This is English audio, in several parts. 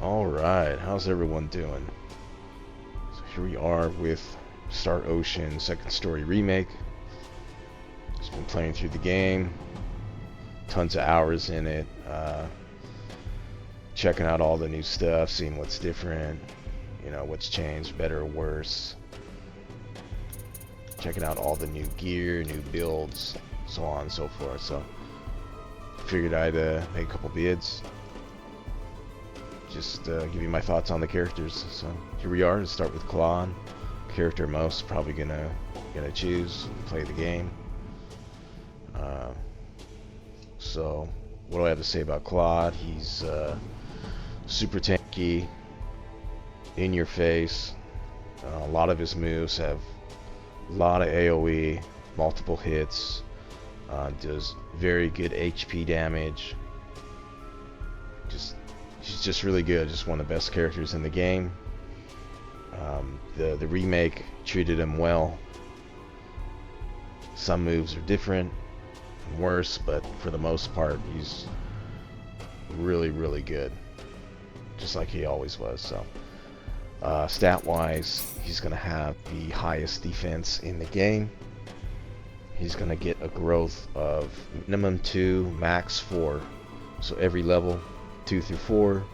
Alright, how's everyone doing? So here we are with Star Ocean Second Story Remake. Just been playing through the game. Tons of hours in it. Checking out all the new stuff, seeing what's different. You know, what's changed, better or worse. Checking out all the new gear, new builds, so on and so forth. So, figured I'd make a couple vids. Just give you my thoughts on the characters. So here we are. Let's start with Claude, character most probably gonna choose and play the game. So what do I have to say about Claude? He's super tanky, in your face. A lot of his moves have a lot of AoE, multiple hits. Does very good HP damage. He's just really good. Just one of the best characters in the game. The remake treated him well. Some moves are different and worse, but for the most part, he's really good. Just like he always was. So, stat-wise, he's gonna have the highest defense in the game. He's gonna get a growth of minimum 2, max 4. So every level, 2 through 4.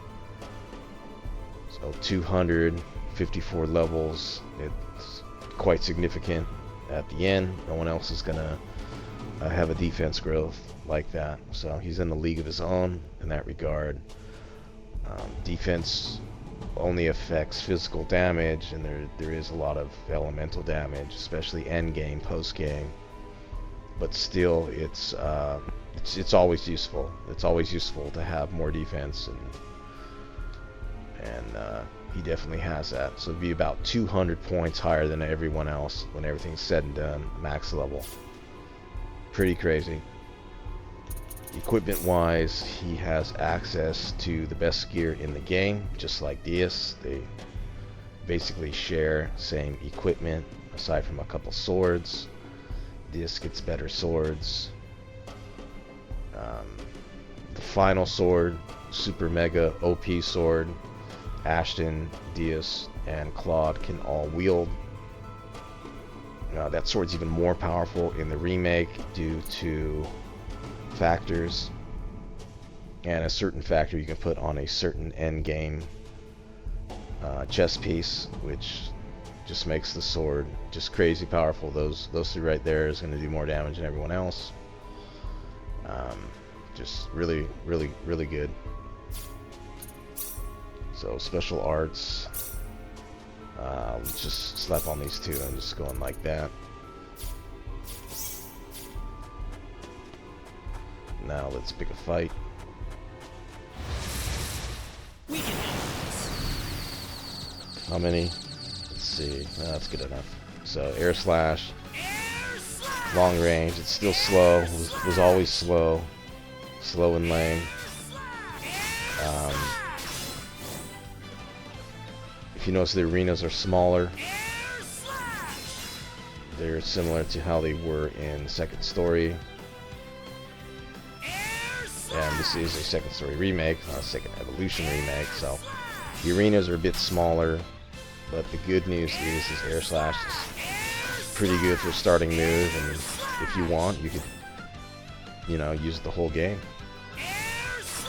So 254 levels. It's quite significant at the end. No one else is gonna have a defense growth like that. So he's in a league of his own in that regard. Defense only affects physical damage, and there is a lot of elemental damage, especially end game, post game. But still, it's always useful. It's always useful to have more defense, and he definitely has that. So it'd be about 200 points higher than everyone else when everything's said and done, max level. Pretty crazy. Equipment wise, he has access to the best gear in the game, just like Diaz. They basically share same equipment aside from a couple swords. Diaz gets better swords. The final sword, super mega OP sword, Ashton, Diaz, and Claude can all wield. That sword's even more powerful in the remake due to factors, and a certain factor you can put on a certain end game chess piece, which just makes the sword just crazy powerful. Those two right there is going to do more damage than everyone else. Just really good. So special arts, let's just slap on these two. I'm just going like that. Now let's pick a fight. How many? Let's see. That's good enough. So air slash, long range. It's still slow. Was always slow and lame. If you notice, the arenas are smaller. They're similar to how they were in Second Story. And this is a Second Story remake, not a Second Evolution remake, so the arenas are a bit smaller, but the good news is this air slash is pretty good for starting move, and if you want, you could, use the whole game.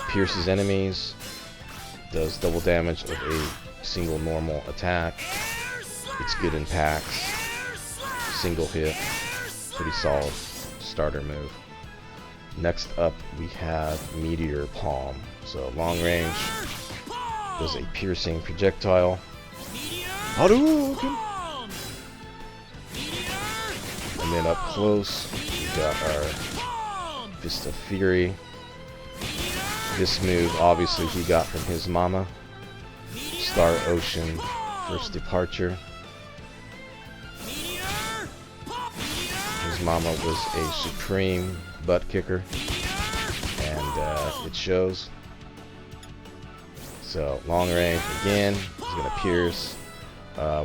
Pierces enemies, does double damage of a single normal attack. It's good in packs, single hit, pretty solid starter move. Next up, we have Meteor Palm. So long range, does a piercing projectile. Hadouken! And then up close, we got our Fist of Fury. This move, obviously, he got from his mama. Star Ocean, first departure. His mama was a supreme butt kicker, and it shows. So long range again, he's gonna pierce.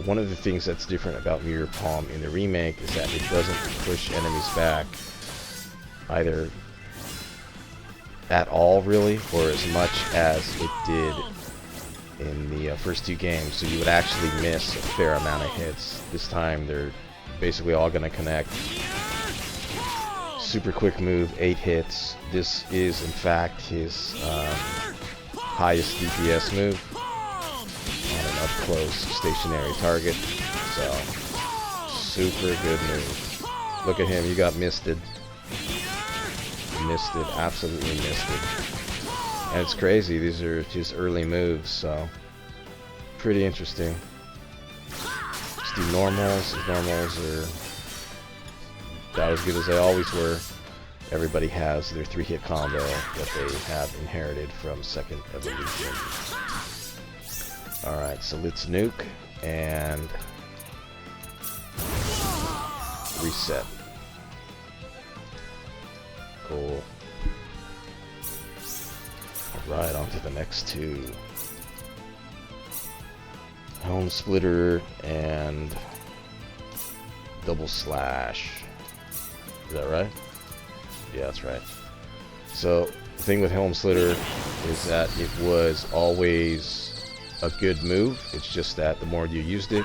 One of the things that's different about Meteor Palm in the remake is that it doesn't push enemies back either at all, really, or as much as it did in the first two games, so you would actually miss a fair amount of hits. This time they're basically all going to connect. Super quick move, 8 hits. This is in fact his highest DPS move on an up close stationary target. So super good move. Look at him, you got misted. Misted, absolutely misted. And it's crazy, these are just early moves, so pretty interesting. Let's do normals. His normals are about as good as they always were. Everybody has their 3-hit combo that they have inherited from second evolution. Alright, so let's nuke and reset. Cool. Alright, on to the next two. Helm Splitter and Double Slash. Is that right? Yeah, that's right. So, the thing with Helm Splitter is that it was always a good move. It's just that the more you used it,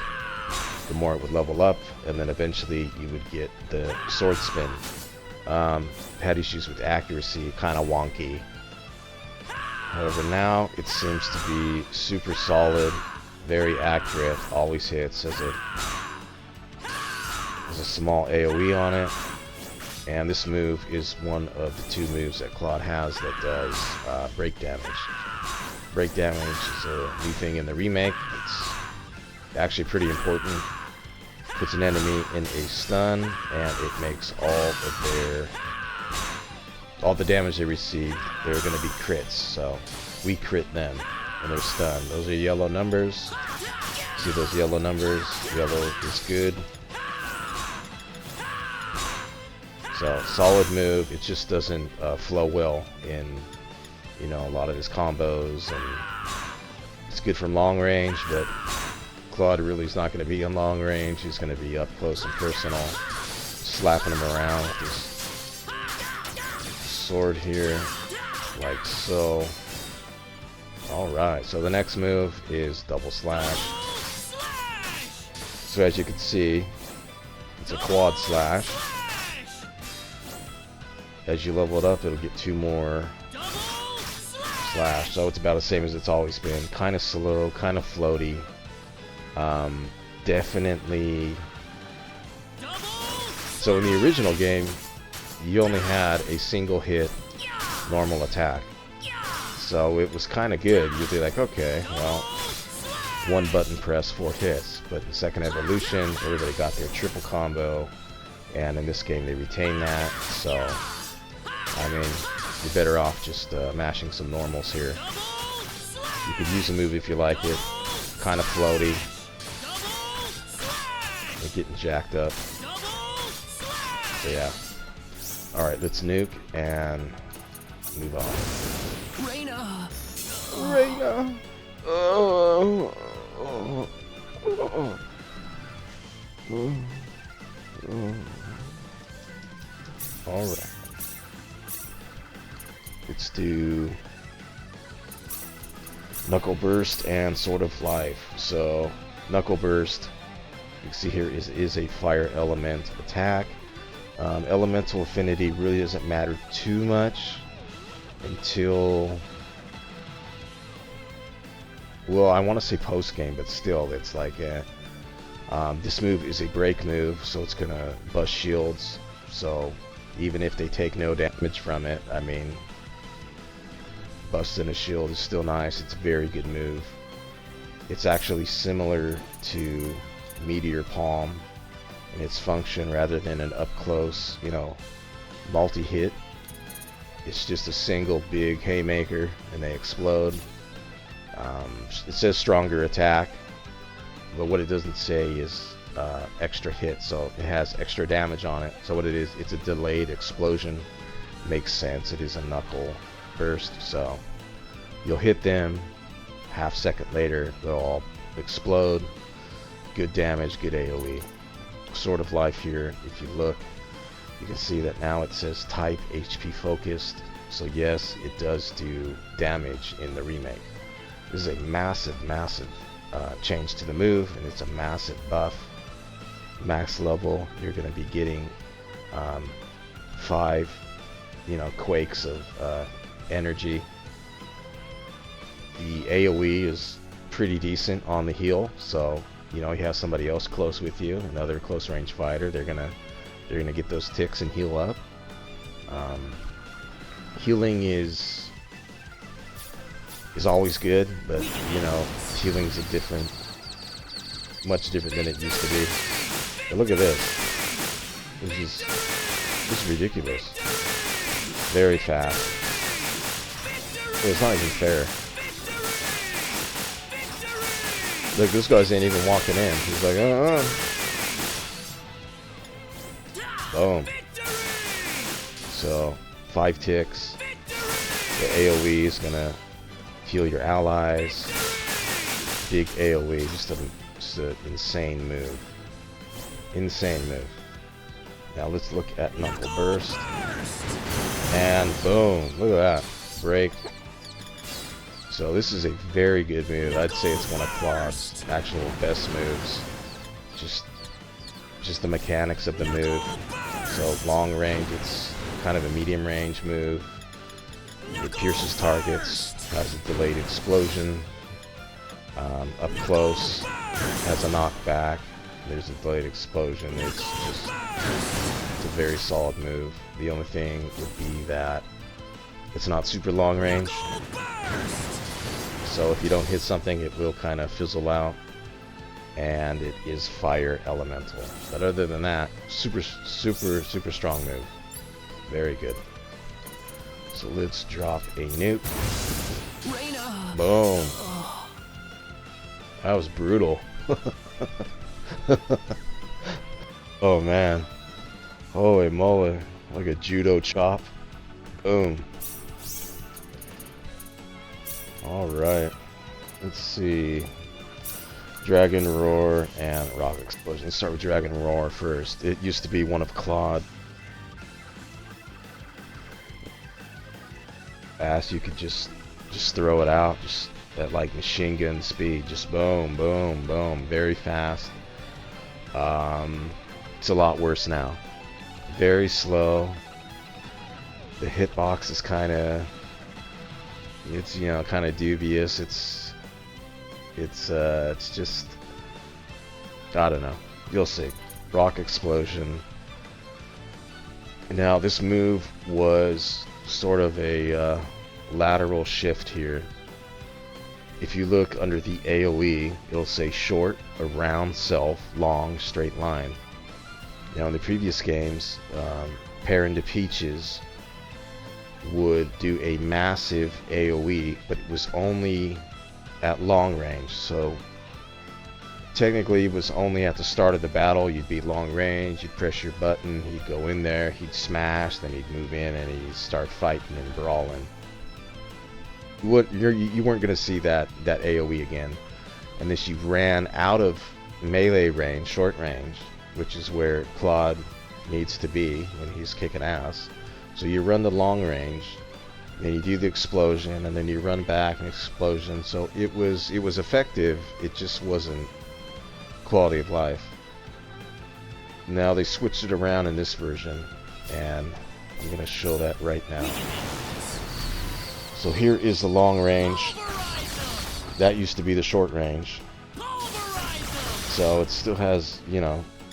the more it would level up, and then eventually you would get the sword spin. Had issues with accuracy, kind of wonky. However, now it seems to be super solid, very accurate, always hits, has a small AoE on it. And this move is one of the 2 moves that Claude has that does break damage. Break damage is a new thing in the remake. It's actually pretty important. Puts an enemy in a stun, and it makes all the damage they receive, they're going to be crits. So we crit them when they're stunned. Those are yellow numbers. See those yellow numbers? Yellow is good. So solid move. It just doesn't flow well in, you know, a lot of his combos, and it's good from long range, but Claude really is not going to be in long range. He's going to be up close and personal, slapping him around with his sword here, like so. Alright, so the next move is Double Slash. So as you can see, it's a quad slash. As you level it up, it'll get 2 more slash. So it's about the same as it's always been. Kind of slow, kind of floaty. Definitely. So in the original game, you only had a single hit normal attack. So it was kind of good. You'd be like, okay, well, 1 button press, 4 hits. But in second evolution, everybody got their triple combo. And in this game, they retain that. So, I mean, you're better off just mashing some normals here. You could use a move if you like it. Kind of floaty. They're getting jacked up. So yeah. Alright, let's nuke and move on. Reina! Reina! Oh. Alright. Let's do Knuckle Burst and Sword of Life. So, Knuckle Burst, you can see here, is a fire element attack. Elemental affinity really doesn't matter too much until, well, I want to say post game, but still, it's like this move is a break move, so it's gonna bust shields. So even if they take no damage from it, I mean, busting a shield is still nice. It's a very good move. It's actually similar to Meteor Palm in its function, rather than an up close, you know, multi-hit. It's just a single big haymaker and they explode. It says stronger attack, but what it doesn't say is extra hit, so it has extra damage on it. So what it is, it's a delayed explosion. Makes sense, it is a knuckle burst, so you'll hit them, half second later they'll all explode. Good damage, good AoE. Sword of Life here, if you look, you can see that now it says type HP focused. So yes, it does do damage in the remake. This is a massive, massive change to the move, and it's a massive buff. Max level, you're going to be getting 5, quakes of energy. The AoE is pretty decent on the heal, so you have somebody else close with you, another close range fighter. They're gonna get those ticks and heal up. Healing is always good, but healing's much different than it used to be. But look at this. This is ridiculous. Very fast. It's not even fair. Look, this guy's ain't even walking in. He's like, Boom. So, 5 ticks. The AoE is gonna heal your allies. Big AoE, just an insane move. Insane move. Now let's look at Knuckle Burst. And boom, look at that. Break. So this is a very good move. I'd say it's one of Claude's actual best moves. Just the mechanics of the move. So long range, it's kind of a medium range move. It pierces targets, has a delayed explosion. Up close, has a knockback. There's a delayed explosion. It's a very solid move. The only thing would be that it's not super long range. So if you don't hit something, it will kind of fizzle out. And it is fire elemental. But other than that, super strong move. Very good. So let's drop a nuke. Boom. That was brutal. Oh man. Holy moly. Like a judo chop. Boom. Alright. Let's see. Dragon Roar and Rock Explosion. Let's start with Dragon Roar first. It used to be one of Claude. Fast, you could just throw it out. Just at like machine gun speed. Just boom, boom, boom. Very fast. It's a lot worse now. Very slow. The hitbox is kind of dubious. It's just, I don't know. You'll see. Rock Explosion. Now this move was sort of a lateral shift here. If you look under the AoE, it'll say short, around, self, long, straight line. Now in the previous games, Pear into Peaches would do a massive AoE, but it was only at long range. So technically it was only at the start of the battle. You'd be long range, you'd press your button, he'd go in there, he'd smash, then he'd move in and he'd start fighting and brawling. You weren't going to see that AoE again unless you ran out of melee range, short range, which is where Claude needs to be when he's kicking ass. So you run the long range, then you do the explosion, and then you run back and explosion. So it was effective. It just wasn't quality of life. Now they switched it around in this version, and I'm going to show that right now. So here is the long range. That used to be the short range. So it still has,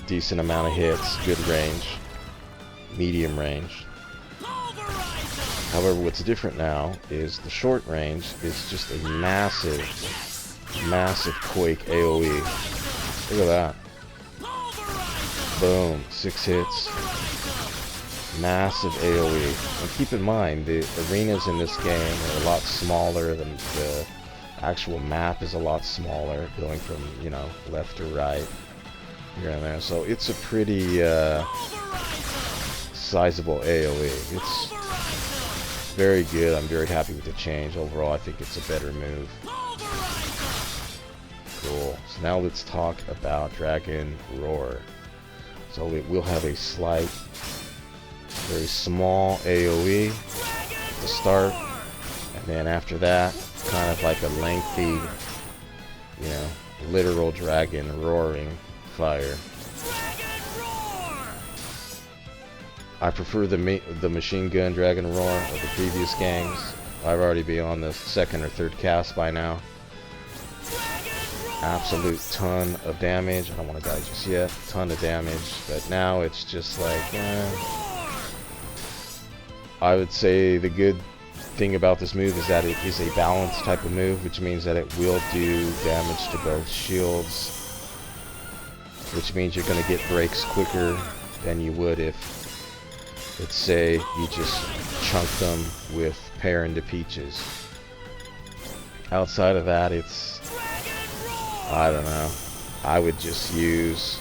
decent amount of hits, good range, medium range. However, what's different now is the short range is just a massive quake AoE. Look at that. Boom, 6 hits. Massive AoE. And keep in mind, the arenas in this game are a lot smaller. The actual map is a lot smaller, going from, left to right, here and there. So it's a pretty sizable AoE. It's very good. I'm very happy with the change. Overall, I think it's a better move. Cool. So now let's talk about Dragon Roar. So it will have a slight, very small AoE at the start, and then after that kind of like a lengthy, you know, literal dragon roaring fire. I prefer the machine gun dragon roar of the previous gangs. I've already been on the second or third cast by now. Absolute ton of damage. I don't want to die just yet. Ton of damage, but now it's just like, I would say the good thing about this move is that it is a balanced type of move, which means that it will do damage to both shields, which means you're going to get breaks quicker than you would if, let's say, you just chunked them with Pear into Peaches. Outside of that, it's, I don't know, I would just use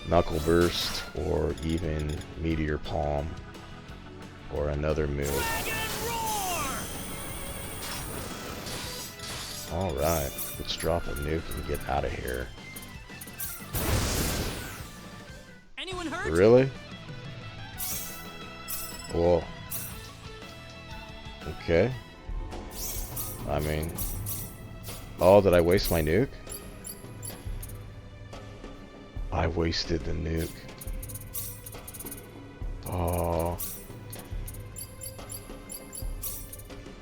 Knuckle Burst or even Meteor Palm or another move. Alright, let's drop a nuke and get out of here. Anyone hurt? Really? Well, okay. I mean, oh, did I waste my nuke? I wasted the nuke. Oh.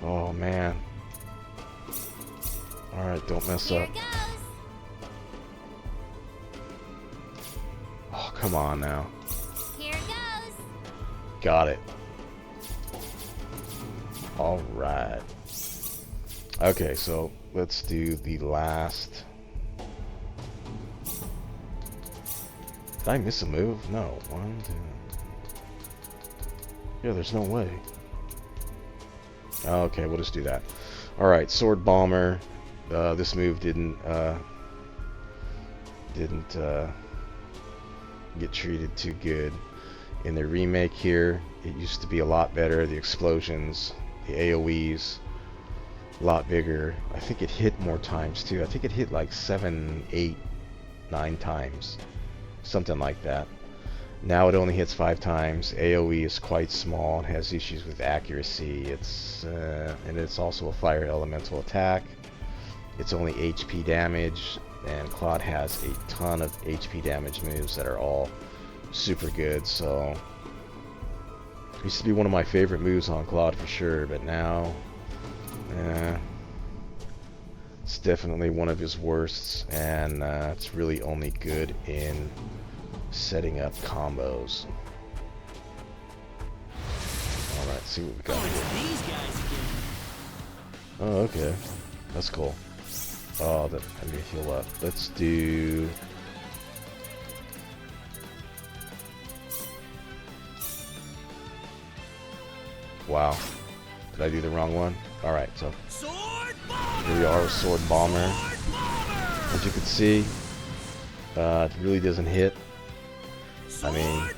Oh, man. Alright, don't mess up. Oh, come on now. Here goes. Got it. Alright. Okay, so let's do the last. Did I miss a move? No. 1, 2. Yeah, there's no way. Okay, we'll just do that. Alright, Sword Bomber. This move didn't get treated too good. In the remake here, it used to be a lot better. The explosions, the AoEs, a lot bigger. I think it hit more times too. I think it hit like 7, 8, 9 times. Something like that. Now it only hits 5 times. AoE is quite small. It has issues with accuracy. And it's also a fire elemental attack. It's only HP damage, and Claude has a ton of HP damage moves that are all super good. So it used to be one of my favorite moves on Claude for sure, but now it's definitely one of his worsts, and it's really only good in setting up combos. Alright, see what we got here. These guys again. Oh, okay. That's cool. Oh, that let me heal up. Let's do. Wow. Did I do the wrong one? Alright, so here we are with Sword Bomber. As you can see, it really doesn't hit. I mean,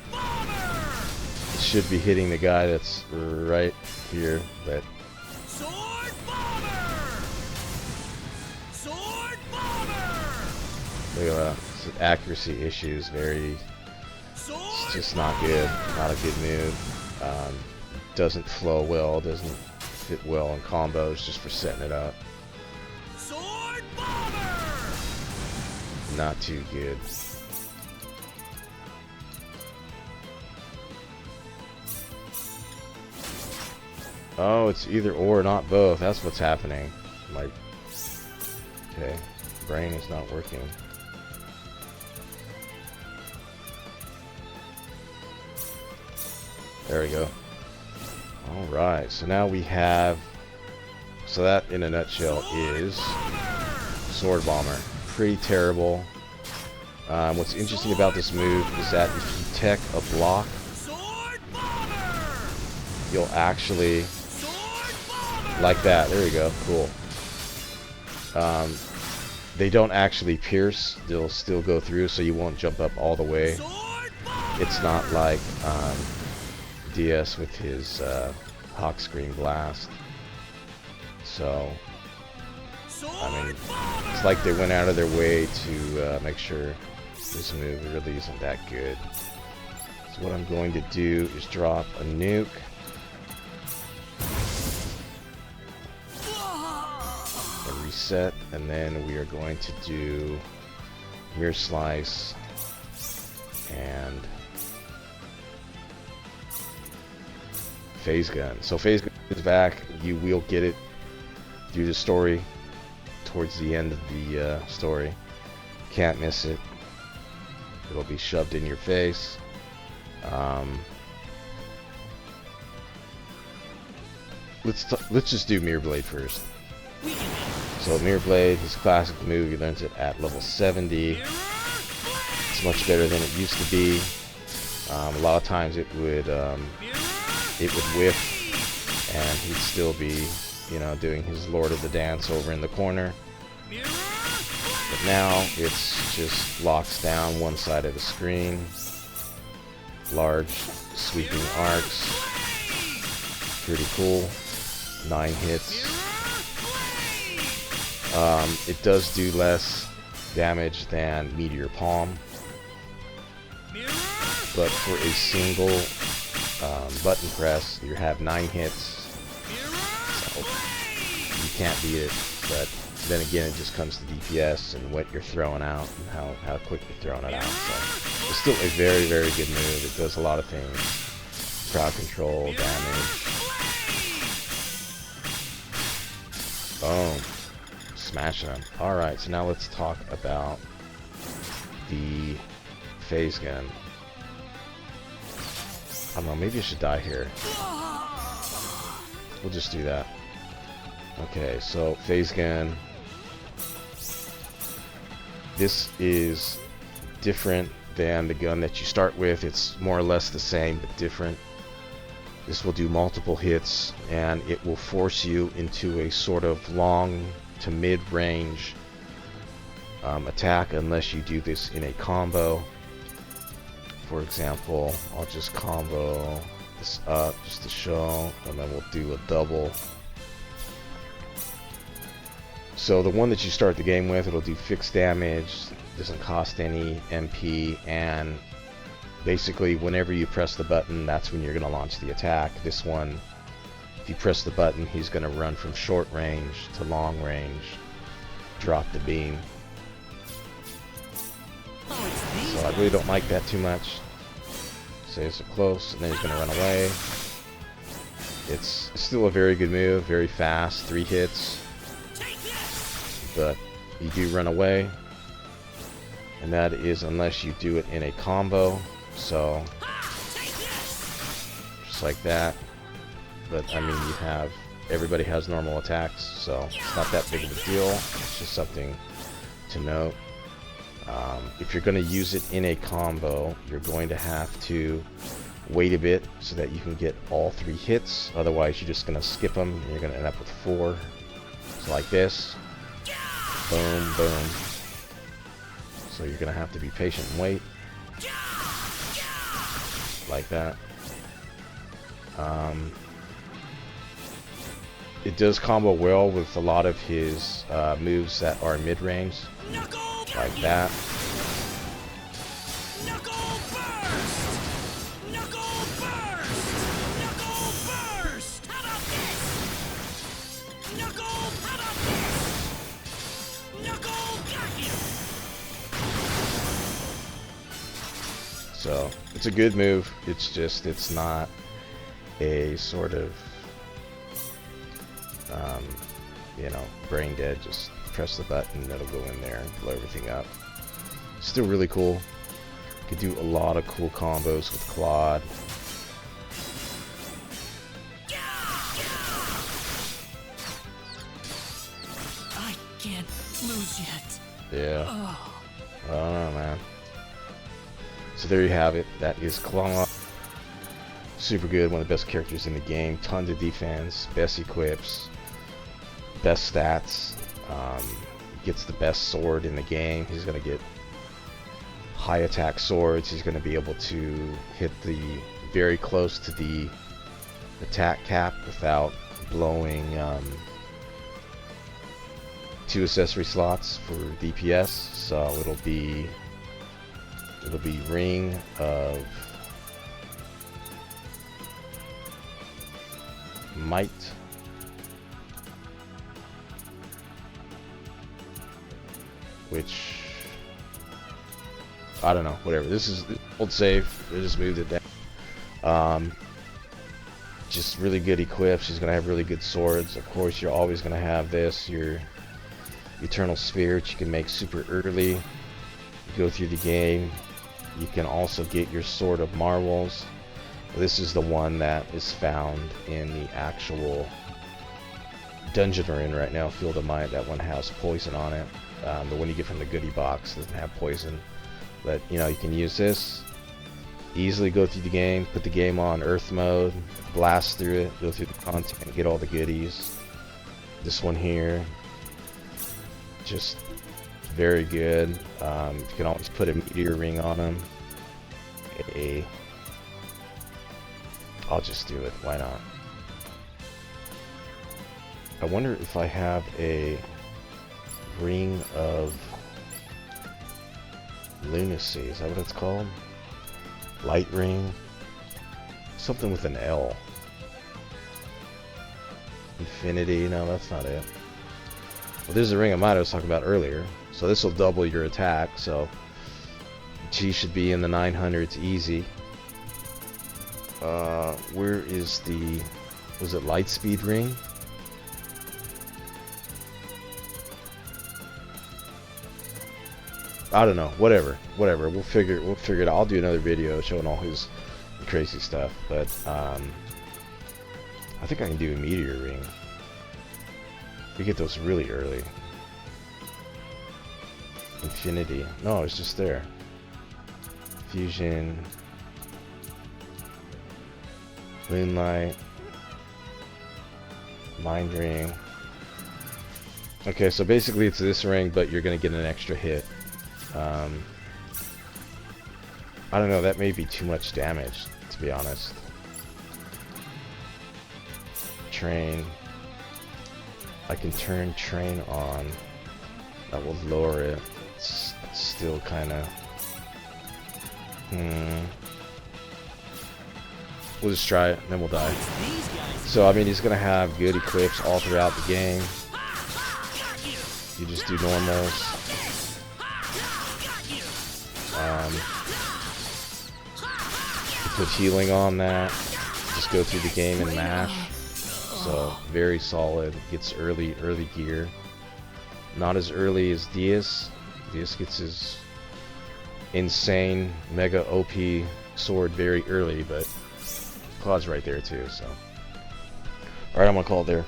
it should be hitting the guy that's right here, but look at that. It's accuracy issues. It's just not good. Not a good move. Doesn't flow well. Doesn't fit well in combos just for setting it up. Not too good. Oh, it's either or, not both. That's what's happening. Like, okay, brain is not working. There we go. Alright, so now we have, so that in a nutshell is Sword Bomber. Pretty terrible. What's interesting about this move is that if you tech a block, you'll actually, like that, there we go, cool. They don't actually pierce, they'll still go through, so you won't jump up all the way. It's not like DS with his Hawk Scream Blast. So, I mean, it's like they went out of their way to make sure this move really isn't that good. So what I'm going to do is drop a nuke. set, and then we are going to do mirror slice and phase gun. So phase gun is back. You will get it through the story towards the end of the story. Can't miss it. It'll be shoved in your face. Let's just do Mirror Blade first. So Mirror Blade, his classic move, he learns it at level 70. It's much better than it used to be. A lot of times it would whiff, and he'd still be, you know, doing his Lord of the Dance over in the corner. But now it's just locks down one side of the screen. Large sweeping arcs. Pretty cool. 9 hits. It does do less damage than Meteor Palm, but for a single button press, you have 9 hits, so you can't beat it. But then again, it just comes to DPS and what you're throwing out and how quick you're throwing it out. So it's still a very, very good move. It does a lot of things. Crowd control, damage. Boom. Smashing them. Alright, so now let's talk about the phase gun. I don't know, maybe I should die here. We'll just do that. Okay, so phase gun. This is different than the gun that you start with. It's more or less the same, but different. This will do multiple hits, and it will force you into a sort of long to mid-range attack unless you do this in a combo. For example, I'll just combo this up just to show, and then we'll do a double. So the one that you start the game with, it'll do fixed damage, doesn't cost any MP, and basically whenever you press the button, that's when you're going to launch the attack. This one, if you press the button, he's going to run from short range to long range, drop the beam. So I really don't like that too much. Saves it close, and then he's going to run away. It's still a very good move, very fast, 3 hits. But you do run away, and that is unless you do it in a combo. So just like that. But I mean, you have everybody has normal attacks, so it's not that big of a deal. It's just something to note. If you're going to use it in a combo, you're going to have to wait a bit so that you can get all 3 hits. Otherwise, you're just going to skip them, and you're going to end up with 4. So like this. Boom, boom. So you're going to have to be patient and wait. Like that. It does combo well with a lot of his moves that are mid-range. Like that. So it's a good move. It's just, it's not a sort of you know, brain dead. Just press the button, it'll go in there and blow everything up. Still really cool. Could do a lot of cool combos with Claude. I can't lose yet. Yeah. I don't know, man. So there you have it. That is Claude. Super good, one of the best characters in the game. Tons of defense, best equips, best stats. Gets the best sword in the game. He's going to get high attack swords. He's going to be able to hit the very close to the attack cap without blowing 2 accessory slots for DPS. So it'll be Ring of Might. which I don't know, whatever. This is old safe. They just moved it down. Just really good equips. She's gonna have really good swords. Of course, you're always gonna have this, your Eternal Spirit. You can make super early. You go through the game. You can also get your Sword of Marvels. This is the one that is found in the actual dungeon we're in right now, Field of Might. That one has poison on it. The one you get from the goodie box doesn't have poison. But, you know, you can use this, easily go through the game, put the game on Earth mode, blast through it, go through the content, get all the goodies. This one here, just very good. You can always put a meteor ring on them. I'll just do it, why not? I wonder if I have a ring of lunacy, is that what it's called? Light ring? Something with an L. Infinity, no, that's not it. Well, there's the ring of might I was talking about earlier. So this will double your attack, so she should be in the 900s easy. Where is the, was it Lightspeed ring? I don't know, whatever, we'll figure it out. I'll do another video showing all his crazy stuff, but I think I can do a meteor ring. We get those really early. Infinity, no, it's just there. Fusion, Moonlight, Mind Ring. Okay, so basically it's this ring, but you're gonna get an extra hit. I don't know, that may be too much damage, to be honest. Train. I can turn train on. That will lower it. It's still kind of... We'll just try it, and then we'll die. So, I mean, he's going to have good equips all throughout the game. You just do normals. You put healing on that. Just go through the game and mash. So, very solid. Gets early gear. Not as early as Diaz. Diaz gets his insane, mega OP sword very early, but Claude's right there too, so. Alright, I'm gonna call it there.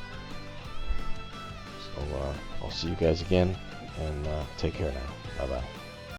So, I'll see you guys again, and take care now. Bye-bye.